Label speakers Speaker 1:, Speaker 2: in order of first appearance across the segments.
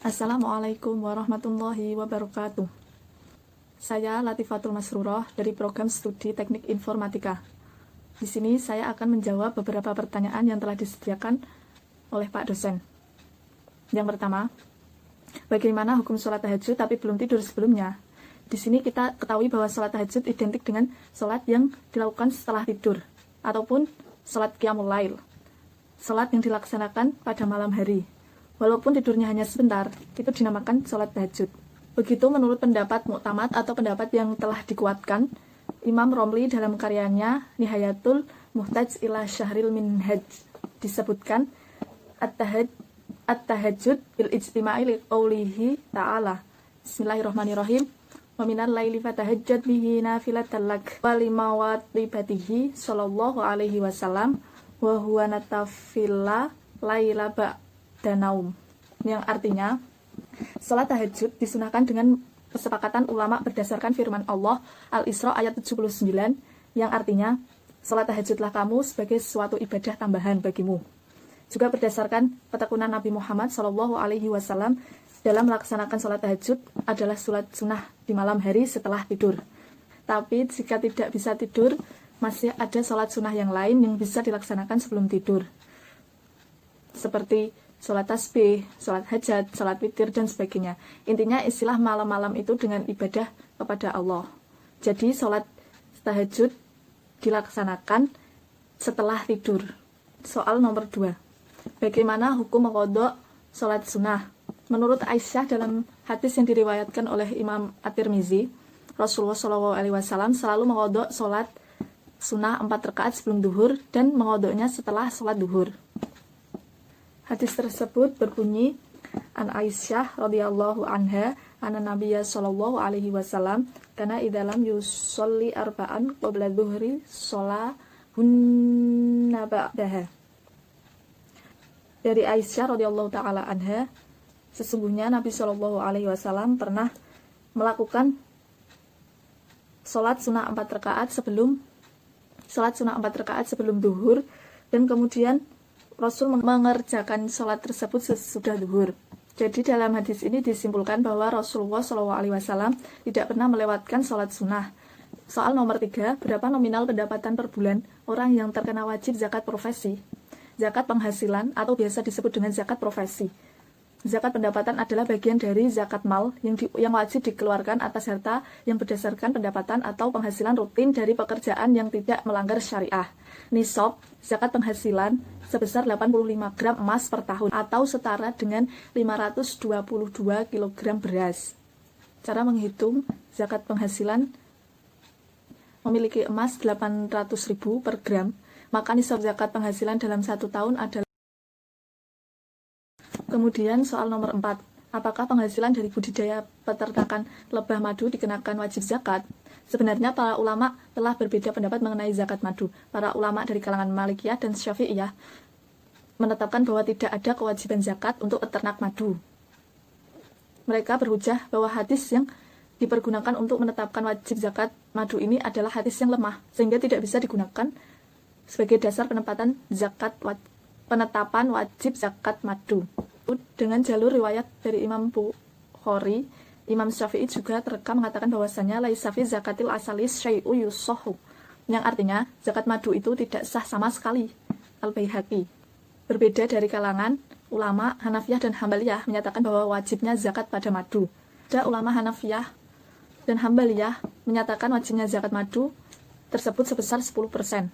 Speaker 1: Assalamualaikum warahmatullahi wabarakatuh. Saya Latifatul Masrurah dari program studi Teknik Informatika. Di sini saya akan menjawab beberapa pertanyaan yang telah disediakan oleh Pak dosen. Yang pertama, bagaimana hukum sholat tahajud tapi belum tidur sebelumnya? Di sini kita ketahui bahwa sholat tahajud identik dengan sholat yang dilakukan setelah tidur, ataupun sholat qiyamul lail, sholat yang dilaksanakan pada malam hari. Walaupun tidurnya hanya sebentar, itu dinamakan sholat tahajud. Begitu menurut pendapat muktamad atau pendapat yang telah dikuatkan Imam Romli dalam karyanya Nihayatul Muhtaj ila Syahril Minhaj. Disebutkan At-tahajud bil ijtima'i li qawlihi ta'ala. Bismillahirrahmanirrahim. Wa minal laili fatahajjad bihi nafilatan lak wa limawatibatihi sallallahu alaihi wasallam wa huwa natafilla laila ba'danaum, yang artinya salat tahajud disunahkan dengan kesepakatan ulama berdasarkan firman Allah Al-Isra ayat 79, yang artinya salat tahajudlah kamu sebagai suatu ibadah tambahan bagimu. Juga berdasarkan petekunan Nabi Muhammad SAW dalam melaksanakan salat tahajud adalah salat sunnah di malam hari setelah tidur. Tapi jika tidak bisa tidur, masih ada salat sunnah yang lain yang bisa dilaksanakan sebelum tidur, seperti sholat tasbih, sholat hajat, sholat witir, dan sebagainya. Intinya istilah malam-malam itu dengan ibadah kepada Allah. Jadi sholat tahajud dilaksanakan setelah tidur. Soal nomor 2. Bagaimana hukum mengqadha sholat sunnah? Menurut Aisyah dalam hadis yang diriwayatkan oleh Imam At-Tirmizi, Rasulullah SAW selalu mengqadha sholat sunnah 4 rakaat sebelum duhur dan mengqadhanya setelah sholat duhur. Hadis tersebut berbunyi, An Aisyah radhiyallahu anha anna Nabiyya sallallahu alaihi wasallam kana idzalam yusolli arba'an qabla dhuhri sholahunna ba'daha. Dari Aisyah radhiyallahu taala anha, sesungguhnya Nabi sallallahu alaihi wasallam pernah melakukan salat sunnah 4 rakaat sebelum duhur, dan kemudian Rasul mengerjakan sholat tersebut sesudah zuhur. Jadi dalam hadis ini disimpulkan bahwa Rasulullah SAW tidak pernah melewatkan sholat sunnah. Soal nomor 3, berapa nominal pendapatan per bulan orang yang terkena wajib zakat profesi? Zakat penghasilan atau biasa disebut dengan zakat profesi. Zakat pendapatan adalah bagian dari zakat mal yang wajib dikeluarkan atas harta yang berdasarkan pendapatan atau penghasilan rutin dari pekerjaan yang tidak melanggar syariah. Nisab zakat penghasilan sebesar 85 gram emas per tahun atau setara dengan 522 kg beras. Cara menghitung zakat penghasilan: memiliki emas 800.000 per gram, maka nisab zakat penghasilan dalam 1 tahun adalah. Kemudian soal nomor 4, apakah penghasilan dari budidaya peternakan lebah madu dikenakan wajib zakat? Sebenarnya para ulama telah berbeda pendapat mengenai zakat madu. Para ulama dari kalangan Malikiyah dan Syafi'iyah menetapkan bahwa tidak ada kewajiban zakat untuk peternak madu. Mereka berhujah bahwa hadis yang dipergunakan untuk menetapkan wajib zakat madu ini adalah hadis yang lemah, sehingga tidak bisa digunakan sebagai dasar penetapan wajib zakat madu. Dengan jalur riwayat dari Imam Bukhari, Imam Syafi'i juga terekam mengatakan bahwasanya laisa fi zakatil asalis syai'u yusahhu, yang artinya zakat madu itu tidak sah sama sekali. Al-Baihaqi. Berbeda dari kalangan ulama Hanafiyah dan Hambaliyah menyatakan bahwa wajibnya zakat pada madu. Ada ulama Hanafiyah dan Hambaliyah menyatakan wajibnya zakat madu tersebut sebesar 10%.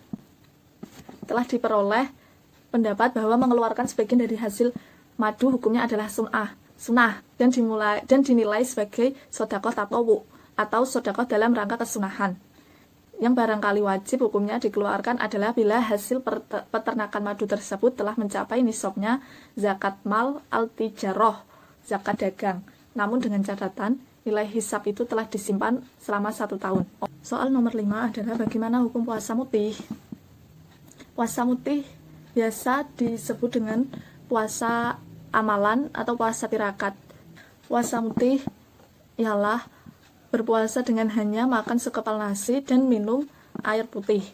Speaker 1: Telah diperoleh pendapat bahwa mengeluarkan sebagian dari hasil madu hukumnya adalah sunnah dan dinilai sebagai sedekah tatawwu atau sedekah dalam rangka kesunahan. Yang barangkali wajib hukumnya dikeluarkan adalah bila hasil peternakan madu tersebut telah mencapai nisabnya zakat mal al-tijarah, zakat dagang. Namun dengan catatan nilai hisab itu telah disimpan selama 1 tahun. Soal nomor 5 adalah bagaimana hukum puasa mutih. Puasa mutih biasa disebut dengan puasa amalan atau puasa tirakat. Puasa mutih ialah berpuasa dengan hanya makan sekepal nasi dan minum air putih.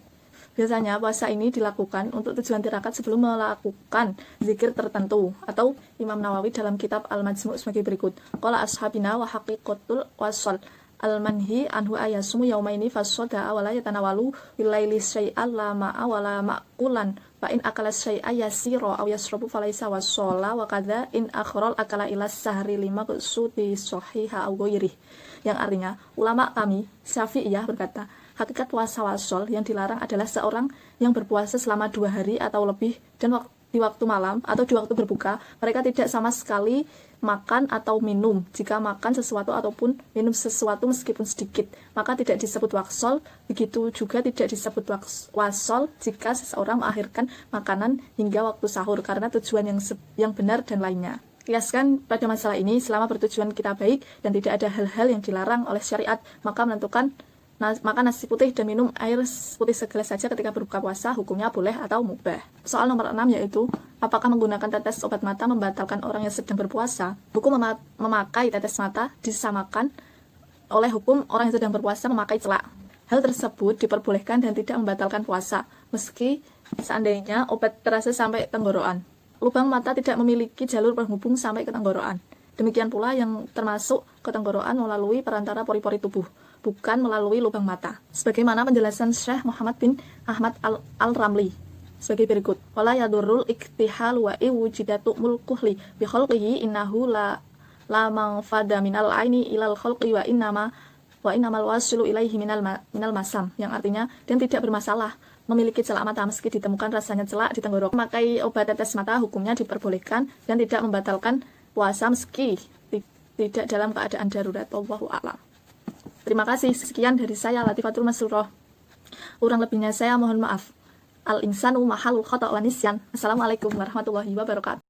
Speaker 1: Biasanya puasa ini dilakukan untuk tujuan tirakat sebelum melakukan zikir tertentu. Atau Imam Nawawi dalam kitab Al-Majmu' sebagai berikut. Qala ashabina wa haqiqatul wasol al-manhi anhu ayasumu yaumaini fasoda awala yatanawalu wilaili syai'al la ma'a wala ma'kulan fa in akala syai'a yasiro aw yasrobu falaisa wasola wa kadha in akhrol akala ilas sahri lima kusudi sohiha aw goyirih. Yang artinya, ulama kami Syafi'iyah berkata, hakikat puasa wasol yang dilarang adalah seorang yang berpuasa selama 2 hari atau lebih dan di waktu malam atau di waktu berbuka mereka tidak sama sekali makan atau minum. Jika makan sesuatu ataupun minum sesuatu meskipun sedikit maka tidak disebut wasol. Begitu juga tidak disebut wasol jika seseorang mengakhirkan makanan hingga waktu sahur karena tujuan yang benar dan lainnya. Kiaskan pada masalah ini, selama bertujuan kita baik dan tidak ada hal-hal yang dilarang oleh syariat, maka menentukan makan nasi putih dan minum air putih segelas saja ketika berbuka puasa hukumnya boleh atau mubah. Soal nomor 6 yaitu, apakah menggunakan tetes obat mata membatalkan orang yang sedang berpuasa? Hukum memakai tetes mata disamakan oleh hukum orang yang sedang berpuasa memakai celak. Hal tersebut diperbolehkan dan tidak membatalkan puasa, meski seandainya obat terasa sampai tenggorokan. Lubang mata tidak memiliki jalur penghubung sampai ke tenggorokan. Demikian pula yang termasuk ke tenggorokan melalui perantara pori-pori tubuh, bukan melalui lubang mata. Sebagaimana penjelasan Syekh Muhammad bin Ahmad Al-Ramli sebagai berikut. Wala yadurrul iktihal wa iwujidatu mulkuhli bi khalqihi innahu la manfada minal aini ilal khalqi wa innamal wasilu ilaihi minal masam. Yang artinya, dan tidak bermasalah memiliki celak mata meski ditemukan rasanya celak di tenggorokan. Memakai obat tetes mata hukumnya diperbolehkan dan tidak membatalkan puasa meski tidak dalam keadaan darurat. Wallahu a'lam. Terima kasih. Sekian dari saya, Latifatul Masruroh. Kurang lebihnya saya mohon maaf. Al-insanu mahalul khata' wa nisyan. Assalamualaikum warahmatullahi wabarakatuh.